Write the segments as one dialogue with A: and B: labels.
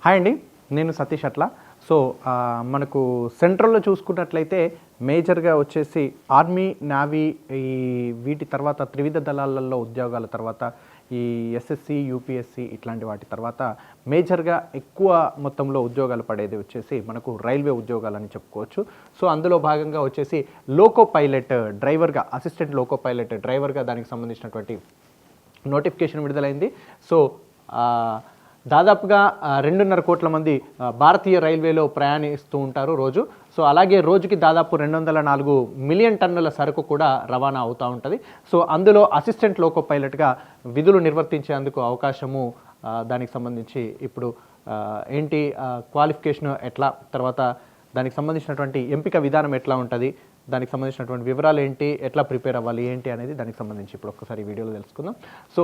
A: Hi అండి, నేను సతీష్ అట్లా. సో మనకు సెంట్రల్లో చూసుకున్నట్లయితే మేజర్గా వచ్చేసి ఆర్మీ, నావీ, ఈ వీటి తర్వాత త్రివిధ దళాలలో ఉద్యోగాల తర్వాత ఈ ఎస్ఎస్సి, యూపీఎస్సి ఇట్లాంటి వాటి తర్వాత మేజర్గా ఎక్కువ మొత్తంలో ఉద్యోగాలు పడేది వచ్చేసి మనకు రైల్వే ఉద్యోగాలని చెప్పుకోవచ్చు. సో అందులో భాగంగా వచ్చేసి లోకో పైలట్ డ్రైవర్గా, అసిస్టెంట్ లోకో పైలట్ డ్రైవర్గా దానికి సంబంధించినటువంటి నోటిఫికేషన్ విడుదలైంది. సో దాదాపుగా 2.5 కోట్ల మంది భారతీయ రైల్వేలో ప్రయాణిస్తూ ఉంటారు రోజు. సో అలాగే రోజుకి దాదాపు 204 మిలియన్ టన్నుల సరుకు కూడా రవాణా అవుతూ ఉంటుంది. సో అందులో అసిస్టెంట్ లోకో పైలట్గా విధులు నిర్వర్తించేందుకు అవకాశము, దానికి సంబంధించి ఇప్పుడు ఏంటి క్వాలిఫికేషన్ ఎట్లా, తర్వాత దానికి సంబంధించినటువంటి ఎంపిక విధానం ఎట్లా ఉంటుంది, దానికి సంబంధించినటువంటి వివరాలు ఏంటి, ఎట్లా ప్రిపేర్ అవ్వాలి ఏంటి అనేది దానికి సంబంధించి ఇప్పుడు ఒక్కసారి వీడియోలో తెలుసుకుందాం. సో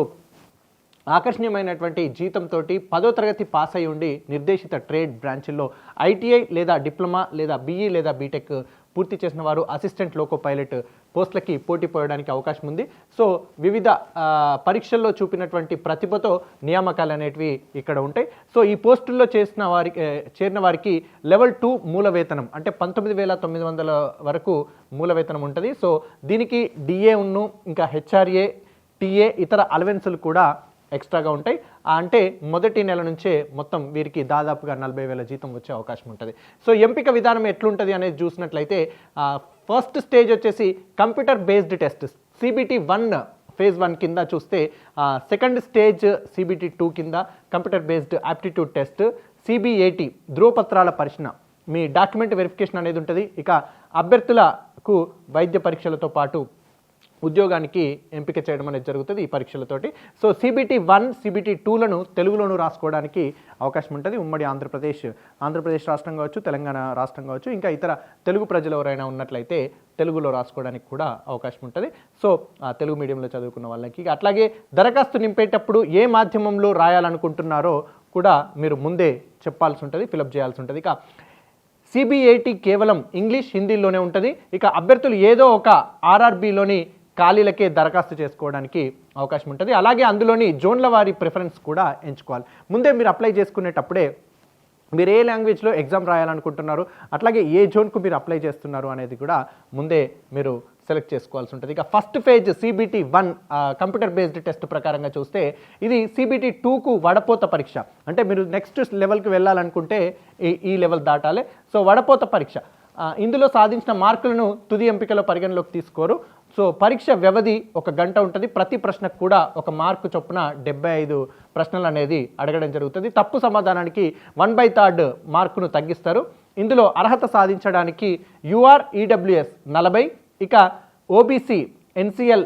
A: ఆకర్షణీయమైనటువంటి జీతంతో 10వ తరగతి పాస్ అయి ఉండి నిర్దేశిత ట్రేడ్ బ్రాంచ్ల్లో ఐటీఐ లేదా డిప్లొమా లేదా బీఈ లేదా బీటెక్ పూర్తి చేసిన వారు అసిస్టెంట్ లోకో పైలట్ పోస్టులకి పోటీ పోయడానికి అవకాశం ఉంది. సో వివిధ పరీక్షల్లో చూపినటువంటి ప్రతిభతో నియామకాలు అనేటివి ఇక్కడ ఉంటాయి. సో ఈ పోస్టుల్లో చేరిన వారికి లెవెల్ 2 మూల వేతనం అంటే 19,900 వరకు మూల వేతనం ఉంటుంది. సో దీనికి డిఏ ఇంకా హెచ్ఆర్ఏ, టీఏ ఇతర అలవెన్సులు కూడా ఎక్స్ట్రాగా ఉంటాయి. అంటే మొదటి నెల నుంచే మొత్తం వీరికి దాదాపుగా 40,000 జీతం వచ్చే అవకాశం ఉంటుంది. సో ఎంపిక విధానం ఎట్లుంటుంది అనేది చూసినట్లయితే ఫస్ట్ స్టేజ్ వచ్చేసి computer based test CBT 1 phase 1 కింద చూస్తే, సెకండ్ స్టేజ్ CBT 2 కింద computer based aptitude test, CBAT ధృవపత్రాల పరిశీలన, మీ డాక్యుమెంట్ వెరిఫికేషన్ అనేది ఉంటుంది. ఇక అభ్యర్థులకు వైద్య పరీక్షలతో పాటు ఉద్యోగానికి ఎంపిక చేయడం అనేది జరుగుతుంది ఈ పరీక్షలతోటి. సో CBT 1, CBT 2లను తెలుగులోనూ రాసుకోవడానికి అవకాశం ఉంటుంది. ఉమ్మడి ఆంధ్రప్రదేశ్ రాష్ట్రం కావచ్చు, తెలంగాణ రాష్ట్రం కావచ్చు, ఇంకా ఇతర తెలుగు ప్రజలు ఎవరైనా ఉన్నట్లయితే తెలుగులో రాసుకోవడానికి కూడా అవకాశం ఉంటుంది. సో తెలుగు మీడియంలో చదువుకున్న వాళ్ళకి. అట్లాగే దరఖాస్తు నింపేటప్పుడు ఏ మాధ్యమంలో రాయాలనుకుంటున్నారో కూడా మీరు ముందే చెప్పాల్సి ఉంటుంది, ఫిలప్ చేయాల్సి ఉంటుంది. ఇక CBAT కేవలం ఇంగ్లీష్, హిందీలోనే ఉంటుంది. ఇక అభ్యర్థులు ఏదో ఒక RRBలోని ఖాళీలకే దరఖాస్తు చేసుకోవడానికి అవకాశం ఉంటుంది. అలాగే అందులోని జోన్ల వారి ప్రిఫరెన్స్ కూడా ఎంచుకోవాలి. ముందే మీరు అప్లై చేసుకునేటప్పుడే మీరు ఏ లాంగ్వేజ్లో ఎగ్జామ్ రాయాలనుకుంటున్నారు, అట్లాగే ఏ జోన్కు మీరు అప్లై చేస్తున్నారు అనేది కూడా ముందే మీరు సెలెక్ట్ చేసుకోవాల్సి ఉంటుంది. ఇక first phase CBT 1 computer based test ప్రకారంగా చూస్తే ఇది CBT 2కు వడపోత పరీక్ష. అంటే మీరు నెక్స్ట్ లెవెల్కి వెళ్ళాలనుకుంటే ఈ లెవెల్ దాటాలి. సో వడపోత పరీక్ష, ఇందులో సాధించిన మార్కులను తుది ఎంపికలో పరిగణలోకి తీసుకోరు. సో పరీక్ష వ్యవధి 1 గంట ఉంటుంది. ప్రతి ప్రశ్నకు కూడా 1 మార్కు చొప్పున 75 ప్రశ్నలు అనేది అడగడం జరుగుతుంది. తప్పు సమాధానానికి 1/3 మార్కును తగ్గిస్తారు. ఇందులో అర్హత సాధించడానికి UR EWS 40, ఇక OBC NCL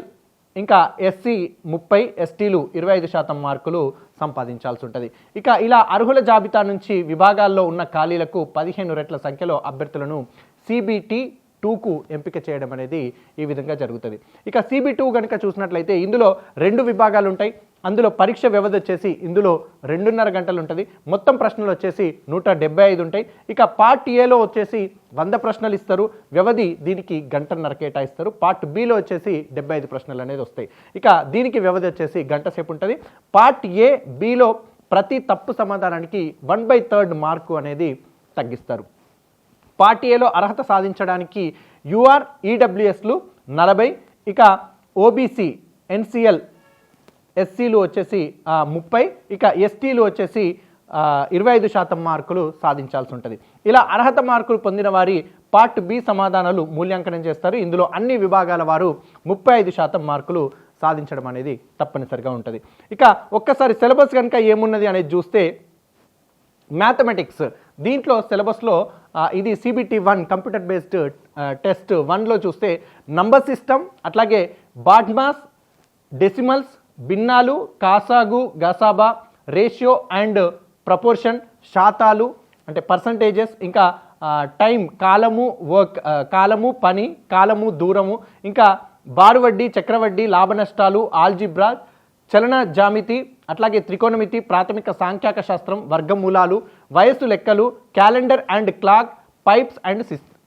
A: ఇంకా SC 30, STలు 25% మార్కులు సంపాదించాల్సి ఉంటుంది. ఇక ఇలా అర్హుల జాబితా నుంచి విభాగాల్లో ఉన్న ఖాళీలకు 15 రెట్ల సంఖ్యలో అభ్యర్థులను CBT 2కు ఎంపిక చేయడం అనేది ఈ విధంగా జరుగుతుంది. ఇక CB2 కనుక చూసినట్లయితే ఇందులో 2 విభాగాలు ఉంటాయి. అందులో పరీక్ష వ్యవధి వచ్చేసి ఇందులో 2.5 గంటలు ఉంటుంది. మొత్తం ప్రశ్నలు వచ్చేసి 175 ఉంటాయి. ఇక పార్ట్ ఏలో వచ్చేసి 100 ప్రశ్నలు ఇస్తారు, వ్యవధి దీనికి 1.5 గంటలు కేటాయిస్తారు. పార్ట్ బిలో వచ్చేసి 75 ప్రశ్నలు అనేది వస్తాయి. ఇక దీనికి వ్యవధి వచ్చేసి 1 గంట సేపు ఉంటుంది. పార్ట్ ఏ, బిలో ప్రతి తప్పు సమాధానానికి 1/3 మార్కు అనేది తగ్గిస్తారు. పార్ట్ ఏలో అర్హత సాధించడానికి UR EWSలు 40, ఇక OBC NCL SCలు వచ్చేసి 30, ఇక STలు వచ్చేసి 25% మార్కులు సాధించాల్సి ఉంటుంది. ఇలా అర్హత మార్కులు పొందిన వారి పార్ట్ బి సమాధానాలు మూల్యాంకనం చేస్తారు. ఇందులో అన్ని విభాగాల వారు 35% మార్కులు సాధించడం అనేది తప్పనిసరిగా ఉంటుంది. ఇక ఒక్కసారి సిలబస్ కనుక ఏమున్నది అనేది చూస్తే, మ్యాథమెటిక్స్ దీంట్లో సిలబస్లో ఇది CBT 1 కంప్యూటర్ బేస్డ్ టెస్ట్ 1లో చూస్తే నంబర్ సిస్టమ్, అట్లాగే బాడ్మాస్, డెసిమల్స్, భిన్నాలు, కాసాగు, గసాబా, రేషియో అండ్ ప్రపోర్షన్, శాతాలు అంటే పర్సంటేజెస్, ఇంకా టైం, కాలము, వర్క్, కాలము పని, కాలము దూరము, ఇంకా బారు వడ్డీ, చక్రవడ్డీ, లాభ నష్టాలు, ఆల్జిబ్రా, చలన జామితి, అట్లాగే త్రికోణమితి, ప్రాథమిక సాంఖ్యాక శాస్త్రం, వర్గమూలాలు, వయస్సు లెక్కలు, calendar and clock, pipes and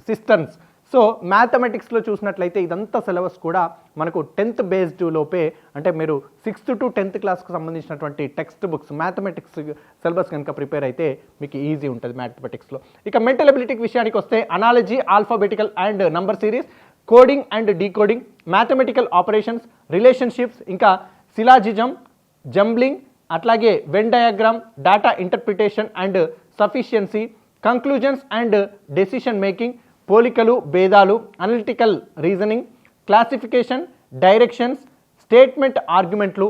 A: cisterns, so మ్యాథమెటిక్స్లో చూసినట్లయితే ఇదంతా సిలబస్ కూడా మనకు 10th బేస్డ్ లోపే, అంటే మీరు 6th to 10th క్లాస్కి సంబంధించినటువంటి టెక్స్ట్ బుక్స్ మ్యాథమెటిక్స్ సిలబస్ కనుక ప్రిపేర్ అయితే మీకు ఈజీ ఉంటుంది మ్యాథమెటిక్స్లో. ఇక మెంటల్ ఎబిలిటీకి విషయానికి వస్తే analogy, alphabetical and number series, coding and decoding, mathematical operations, relationships, ఇంకా సిలాజిజం, జంబ్లింగ్, అట్లాగే Venn diagram, data interpretation and sufficiency, conclusions and decision making, పోలికలు, భేదాలు, analytical reasoning, classification, directions, statement ఆర్గ్యుమెంట్లు,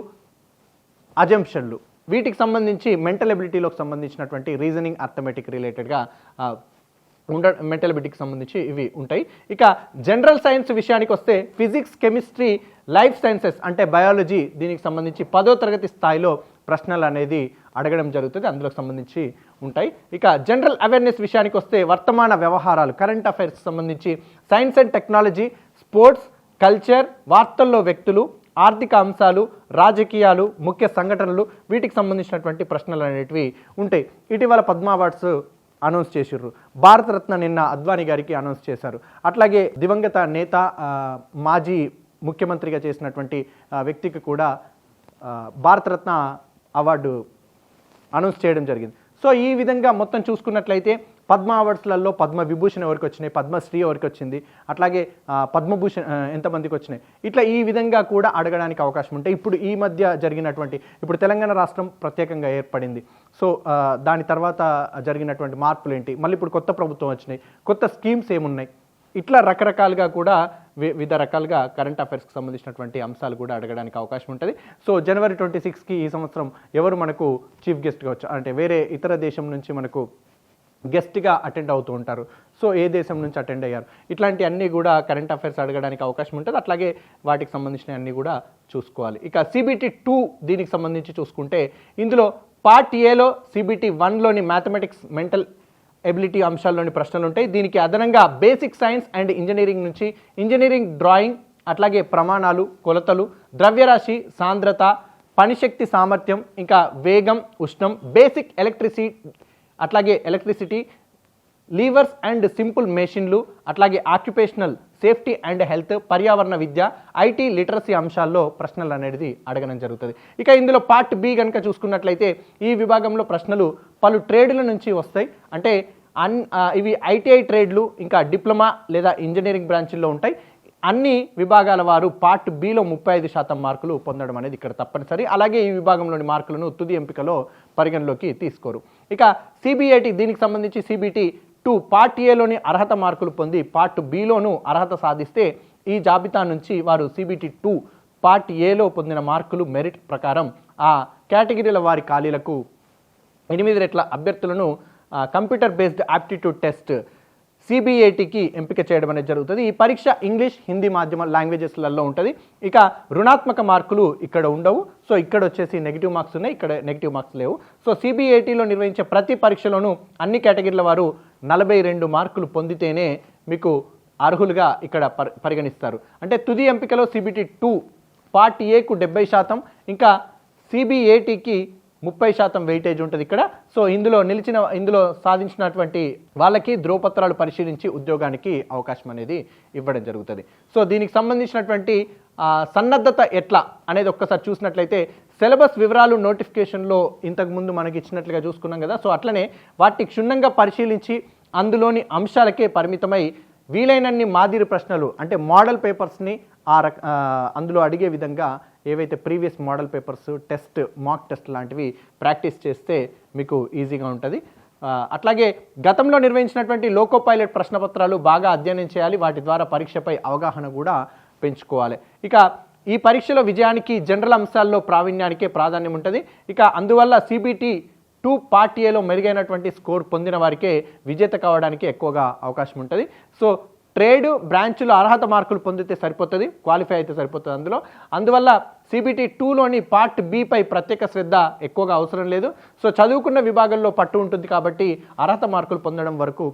A: అజంప్షన్లు, వీటికి సంబంధించి మెంటల్ ఎబిలిటీలోకి సంబంధించినటువంటి రీజనింగ్, అర్థమెటిక్ రిలేటెడ్గా మెంటల్ ఎబిలిటీకి సంబంధించి ఇవి ఉంటాయి. ఇక జనరల్ సైన్స్ విషయానికి వస్తే ఫిజిక్స్, కెమిస్ట్రీ, లైఫ్ సైన్సెస్ అంటే బయాలజీ, దీనికి సంబంధించి 10వ తరగతి స్థాయిలో ప్రశ్నలు అనేది అడగడం జరుగుతుంది, అందులోకి సంబంధించి ఉంటాయి. ఇక జనరల్ అవేర్నెస్ విషయానికి వస్తే వర్తమాన వ్యవహారాలు, కరెంట్ అఫైర్స్ సంబంధించి, science and technology, sports, culture, వార్తల్లో వ్యక్తులు, ఆర్థిక అంశాలు, రాజకీయాలు, ముఖ్య సంఘటనలు, వీటికి సంబంధించినటువంటి ప్రశ్నలు అనేటివి ఉంటాయి. ఇటీవల పద్మ అవార్డ్స్ అనౌన్స్ చేసిర్రు, భారతరత్న నిన్న అద్వానీ గారికి అనౌన్స్ చేశారు. అట్లాగే దివంగత నేత, మాజీ ముఖ్యమంత్రిగా చేసినటువంటి వ్యక్తికి కూడా భారతరత్న అవార్డు అనౌన్స్ చేయడం జరిగింది. సో ఈ విధంగా మొత్తం చూసుకున్నట్లయితే పద్మ అవార్డ్స్లలో పద్మ విభూషణ్ ఎవరికి వచ్చినాయి, పద్మశ్రీ ఎవరికి వచ్చింది, అట్లాగే పద్మభూషణ్ ఎంతమందికి వచ్చినాయి, ఇట్లా ఈ విధంగా కూడా అడగడానికి అవకాశం ఉంటాయి. ఇప్పుడు ఈ మధ్య జరిగినటువంటి, ఇప్పుడు తెలంగాణ రాష్ట్రం ప్రత్యేకంగా ఏర్పడింది, సో దాని తర్వాత జరిగినటువంటి మార్పులు ఏంటి, మళ్ళీ ఇప్పుడు కొత్త ప్రభుత్వం వచ్చినాయి, కొత్త స్కీమ్స్ ఏమున్నాయి, ఇట్లా రకరకాలుగా కూడా వివిధ రకాలుగా కరెంట్ అఫైర్స్కి సంబంధించినటువంటి అంశాలు కూడా అడగడానికి అవకాశం ఉంటుంది. సో జనవరి 26కి ఈ సంవత్సరం ఎవరు మనకు చీఫ్ గెస్ట్గా వచ్చారు అంటే వేరే ఇతర దేశం నుంచి మనకు గెస్ట్గా అటెండ్ అవుతూ ఉంటారు, సో ఏ దేశం నుంచి అటెండ్ అయ్యారు, ఇట్లాంటి అన్నీ కూడా కరెంట్ అఫైర్స్ అడగడానికి అవకాశం ఉంటుంది. అట్లాగే వాటికి సంబంధించిన అన్నీ కూడా చూసుకోవాలి. ఇక CBT 2 దీనికి సంబంధించి చూసుకుంటే ఇందులో పార్ట్ ఏలో CBT 1లోని మ్యాథమెటిక్స్, మెంటల్ ఎబిలిటీ అంశాల్లోని ప్రశ్నలు ఉంటాయి. దీనికి అదనంగా బేసిక్ సైన్స్ అండ్ ఇంజనీరింగ్ నుంచి ఇంజనీరింగ్ డ్రాయింగ్, అట్లాగే ప్రమాణాలు, కొలతలు, ద్రవ్యరాశి, సాంద్రత, పనిశక్తి సామర్థ్యం, ఇంకా వేగం, ఉష్ణం, బేసిక్ ఎలక్ట్రిసిటీ, లీవర్స్ అండ్ సింపుల్ మెషిన్లు, అట్లాగే ఆక్యుపేషనల్ సేఫ్టీ అండ్ హెల్త్, పర్యావరణ విద్య, ఐటీ లిటరసీ అంశాల్లో ప్రశ్నలు అనేది అడగడం జరుగుతుంది. ఇక ఇందులో పార్ట్ బి కనుక చూసుకున్నట్లయితే ఈ విభాగంలో ప్రశ్నలు పలు ట్రేడ్ల నుంచి వస్తాయి. అంటే ఇవి ITI ట్రేడ్లు, ఇంకా డిప్లొమా లేదా ఇంజనీరింగ్ బ్రాంచ్ల్లో ఉంటాయి. అన్ని విభాగాల వారు పార్ట్ బిలో 35% మార్కులు పొందడం అనేది ఇక్కడ తప్పనిసరి. అలాగే ఈ విభాగంలోని మార్కులను తుది ఎంపికలో పరిగణలోకి తీసుకోరు. ఇక CBAT దీనికి సంబంధించి CBT 2 పార్ట్ ఏలోని అర్హత మార్కులు పొంది పార్ట్ బిలోను అర్హత సాధిస్తే ఈ జాబితా నుంచి వారు CBT 2 పార్ట్ ఏలో పొందిన మార్కులు మెరిట్ ప్రకారం ఆ కేటగిరీల వారి ఖాళీలకు 8 రెట్ల అభ్యర్థులను కంప్యూటర్ బేస్డ్ ఆప్టిట్యూడ్ టెస్ట్ CBATకి ఎంపిక చేయడం అనేది జరుగుతుంది. ఈ పరీక్ష ఇంగ్లీష్, హిందీ మాధ్యమ లాంగ్వేజెస్లలో ఉంటుంది. ఇక రుణాత్మక మార్కులు ఇక్కడ ఉండవు. సో ఇక్కడ వచ్చేసి నెగిటివ్ మార్క్స్ ఉన్నాయి, ఇక్కడ నెగిటివ్ మార్క్స్ లేవు. సో CBATలో నిర్వహించే ప్రతి పరీక్షలోనూ అన్ని కేటగిరీల వారు 42 మార్కులు పొందితేనే మీకు అర్హులుగా ఇక్కడ పరిగణిస్తారు. అంటే తుది ఎంపికలో CBT 2 పార్ట్ ఏకు 70%, ఇంకా CBATకి 30% వెయిటేజ్ ఉంటుంది ఇక్కడ. సో ఇందులో సాధించినటువంటి వాళ్ళకి ధ్రువపత్రాలు పరిశీలించి ఉద్యోగానికి అవకాశం అనేది ఇవ్వడం జరుగుతుంది. సో దీనికి సంబంధించినటువంటి సన్నద్ధత ఎట్లా అనేది ఒక్కసారి చూసినట్లయితే సిలబస్ వివరాలు నోటిఫికేషన్లో ఇంతకుముందు మనకి ఇచ్చినట్లుగా చూసుకున్నాం కదా. సో అట్లనే వాటిని క్షుణ్ణంగా పరిశీలించి అందులోని అంశాలకే పరిమితమై వీలైనన్ని మాదిరి ప్రశ్నలు అంటే మోడల్ పేపర్స్ని అందులో అడిగే విధంగా ఏవైతే previous model papers, test, mock test లాంటివి ప్రాక్టీస్ చేస్తే మీకు ఈజీగా ఉంటుంది. అట్లాగే గతంలో నిర్వహించినటువంటి లోకో పైలట్ ప్రశ్నపత్రాలు బాగా అధ్యయనం చేయాలి, వాటి ద్వారా పరీక్షపై అవగాహన కూడా పెంచుకోవాలి. ఇక ఈ పరీక్షలో విజయానికి జనరల్ అంశాల్లో ప్రావీణ్యానికే ప్రాధాన్యం ఉంటుంది. ఇక అందువల్ల CBT 2 పార్ట్ ఏలో మెరుగైనటువంటి స్కోర్ పొందిన వారికే విజేత కావడానికి ఎక్కువగా అవకాశం ఉంటుంది. సో ట్రేడ్ బ్రాంచ్లో అర్హత మార్కులు పొందితే సరిపోతుంది, క్వాలిఫై అయితే సరిపోతుంది. అందువల్ల CBT 2లోని పార్ట్ బిపై ప్రత్యేక శ్రద్ధ ఎక్కువగా అవసరం లేదు. సో చదువుకున్న విభాగంలో పట్టు ఉంటుంది కాబట్టి అర్హత మార్కులు పొందడం వరకు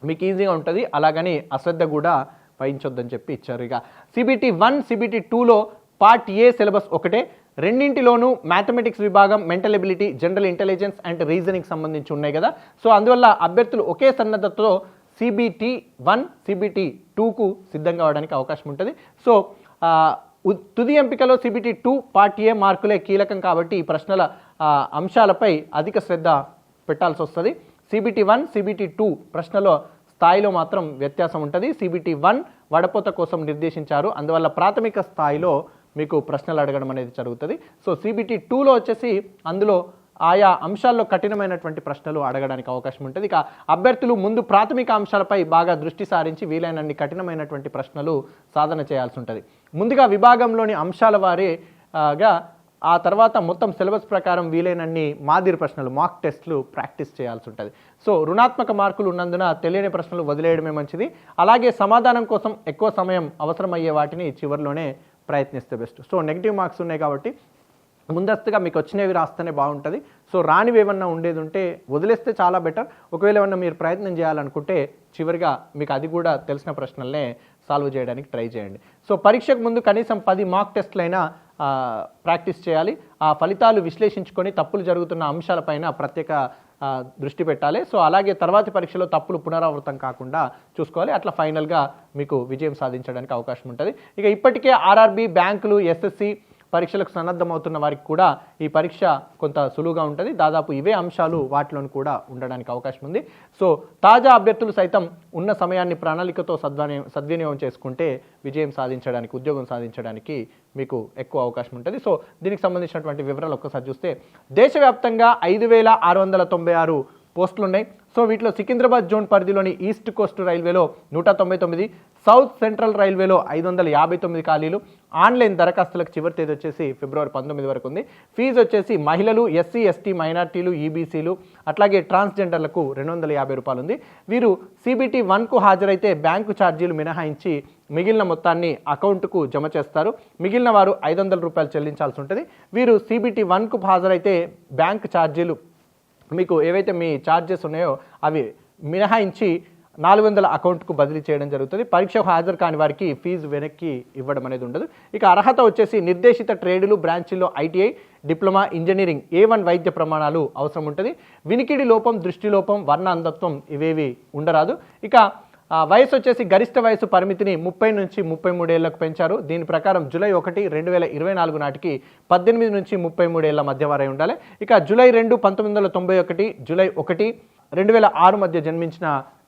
A: మీకు ఈజీగా ఉంటుంది. అలాగని అశ్రద్ధ కూడా వహించొద్దని చెప్పి ఇచ్చారు. ఇక CBT 1, CBT 2లో పార్ట్ ఏ సిలబస్ ఒకటే, రెండింటిలోనూ మ్యాథమెటిక్స్ విభాగం, mental ability, general intelligence and reasoning సంబంధించి ఉన్నాయి కదా. సో అందువల్ల అభ్యర్థులు ఒకే సన్నద్ధతతో CBT1 CBT2కు సిద్ధం కావడానికి అవకాశం ఉంటుంది. సో తుది ఎంపికలో CBT2 పార్ట్ ఏ మార్కులే కీలకం కాబట్టి ఈ ప్రశ్నల అంశాలపై అధిక శ్రద్ధ పెట్టాల్సి వస్తుంది. CBT1 CBT2 ప్రశ్నలో స్థాయిలో మాత్రం వ్యత్యాసం ఉంటుంది. CBT1 వడపోత కోసం నిర్దేశించారు, అందువల్ల ప్రాథమిక స్థాయిలో మీకు ప్రశ్నలు అడగడం అనేది జరుగుతుంది. సో CBT2లో వచ్చేసి అందులో ఆయా అంశాల్లో కఠినమైనటువంటి ప్రశ్నలు అడగడానికి అవకాశం ఉంటుంది. ఇక అభ్యర్థులు ముందు ప్రాథమిక అంశాలపై బాగా దృష్టి సారించి వీలైనన్ని కఠినమైనటువంటి ప్రశ్నలు సాధన చేయాల్సి ఉంటుంది. ముందుగా విభాగంలోని అంశాల వారీగా ఆ తర్వాత మొత్తం సిలబస్ ప్రకారం వీలైనన్ని మాదిరి ప్రశ్నలు మాక్ టెస్ట్లు ప్రాక్టీస్ చేయాల్సి ఉంటుంది. సో రుణాత్మక మార్కులు ఉన్నందున తెలియని ప్రశ్నలు వదిలేయడమే మంచిది. అలాగే సమాధానం కోసం ఎక్కువ సమయం అవసరమయ్యే వాటిని చివరిలోనే ప్రయత్నిస్తే బెస్ట్. సో నెగిటివ్ మార్క్స్ ఉన్నాయి కాబట్టి ముందస్తుగా మీకు వచ్చినవి రాస్తేనే బాగుంటుంది. సో రానివి ఏమన్నా ఉండేది ఉంటే వదిలేస్తే చాలా బెటర్. ఒకవేళ ఏమన్నా మీరు ప్రయత్నం చేయాలనుకుంటే చివరిగా మీకు అది కూడా తెలిసిన ప్రశ్నలనే సాల్వ్ చేయడానికి ట్రై చేయండి. సో పరీక్షకు ముందు కనీసం 10 మాక్ టెస్ట్లైనా ప్రాక్టీస్ చేయాలి. ఆ ఫలితాలు విశ్లేషించుకొని తప్పులు జరుగుతున్న అంశాలపైన ప్రత్యేక దృష్టి పెట్టాలి. సో అలాగే తర్వాతి పరీక్షలో తప్పులు పునరావృతం కాకుండా చూసుకోవాలి. అట్లా ఫైనల్గా మీకు విజయం సాధించడానికి అవకాశం ఉంటుంది. ఇక ఇప్పటికే ఆర్ఆర్బీ, బ్యాంకులు, SSC పరీక్షలకు సన్నద్ధమవుతున్న వారికి కూడా ఈ పరీక్ష కొంత సులువుగా ఉంటుంది. దాదాపు ఇవే అంశాలు వాటిలోని కూడా ఉండడానికి అవకాశం ఉంది. సో తాజా అభ్యర్థులు సైతం ఉన్న సమయాన్ని ప్రణాళికతో సద్వినియోగం చేసుకుంటే విజయం సాధించడానికి, ఉద్యోగం సాధించడానికి మీకు ఎక్కువ అవకాశం ఉంటుంది. సో దీనికి సంబంధించినటువంటి వివరాలు ఒక్కసారి చూస్తే దేశవ్యాప్తంగా 5,696 పోస్టులు ఉన్నాయి. సో వీటిలో సికింద్రాబాద్ జోన్ పరిధిలోని ఈస్ట్ కోస్ట్ రైల్వేలో 199, సౌత్ సెంట్రల్ రైల్వేలో 559 ఖాళీలు. ఆన్లైన్ దరఖాస్తులకు చివరి తేదీ వచ్చేసి ఫిబ్రవరి 19 వరకు ఉంది. ఫీజు వచ్చేసి మహిళలు, SC, ST, మైనార్టీలు, EBCలు అట్లాగే ట్రాన్స్జెండర్లకు 250 రూపాయలు ఉంది. వీరు CBT1కు హాజరైతే బ్యాంకు ఛార్జీలు మినహాయించి మిగిలిన మొత్తాన్ని అకౌంట్కు జమ చేస్తారు. మిగిలిన వారు 500 రూపాయలు చెల్లించాల్సి ఉంటుంది. వీరు CBT1కు హాజరైతే బ్యాంక్ ఛార్జీలు మీకు ఏవైతే మీ ఛార్జెస్ ఉన్నాయో అవి మినహాయించి 400 అకౌంట్కు బదిలీ చేయడం జరుగుతుంది. పరీక్షకు హాజరు కాని వారికి ఫీజు వెనక్కి ఇవ్వడం అనేది ఉండదు. ఇక అర్హత వచ్చేసి నిర్దేశిత ట్రేడులు, బ్రాంచీల్లో ITI, డిప్లొమా, ఇంజనీరింగ్, A1 వైద్య ప్రమాణాలు అవసరం ఉంటుంది. వినికిడి లోపం, దృష్టి లోపం, వర్ణ అంధత్వం ఇవేవి ఉండరాదు. ఇక వయసు వచ్చేసి గరిష్ట వయసు పరిమితిని 30 నుంచి 33 ఏళ్లకు పెంచారు. దీని ప్రకారం జూలై 1, 2024 నాటికి 18 నుంచి 33 ఏళ్ల మధ్య వారై ఉండాలి. ఇక జూలై 2, 1991, జూలై 1, 2006 మధ్య జన్మించిన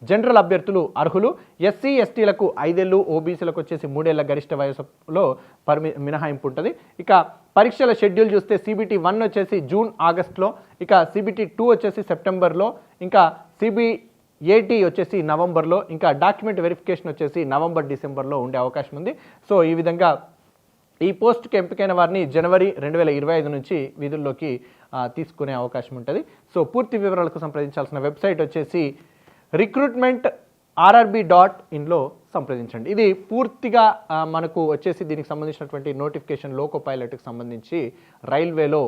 A: జనరల్ అభ్యర్థులు అర్హులు. SC, STలకు 5 ఏళ్ళు, OBCలకు వచ్చేసి 3 ఏళ్ల గరిష్ట వయసులో మినహాయింపు ఉంటుంది. ఇక పరీక్షల షెడ్యూల్ చూస్తే CBT1 వచ్చేసి జూన్, ఆగస్టులో, ఇక CBT2 వచ్చేసి సెప్టెంబర్లో, ఇంకా CBAT వచ్చేసి నవంబర్లో, ఇంకా డాక్యుమెంట్ వెరిఫికేషన్ వచ్చేసి నవంబర్, డిసెంబర్లో ఉండే అవకాశం ఉంది. సో ఈ విధంగా ఈ పోస్ట్కి ఎంపికైన వారిని జనవరి 2025 నుంచి విధుల్లోకి తీసుకునే అవకాశం ఉంటుంది. సో పూర్తి వివరాలకు సంప్రదించాల్సిన వెబ్సైట్ వచ్చేసి recruitmentrrb.inలో సంప్రదించండి. ఇది పూర్తిగా మనకు వచ్చేసి దీనికి సంబంధించినటువంటి నోటిఫికేషన్ లోకో పైలట్కి సంబంధించి రైల్వేలో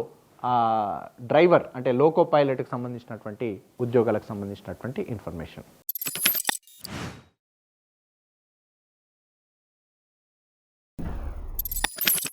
A: డ్రైవర్ అంటే లోకో పైలట్కి సంబంధించినటువంటి ఉద్యోగాలకు సంబంధించినటువంటి ఇన్ఫర్మేషన్.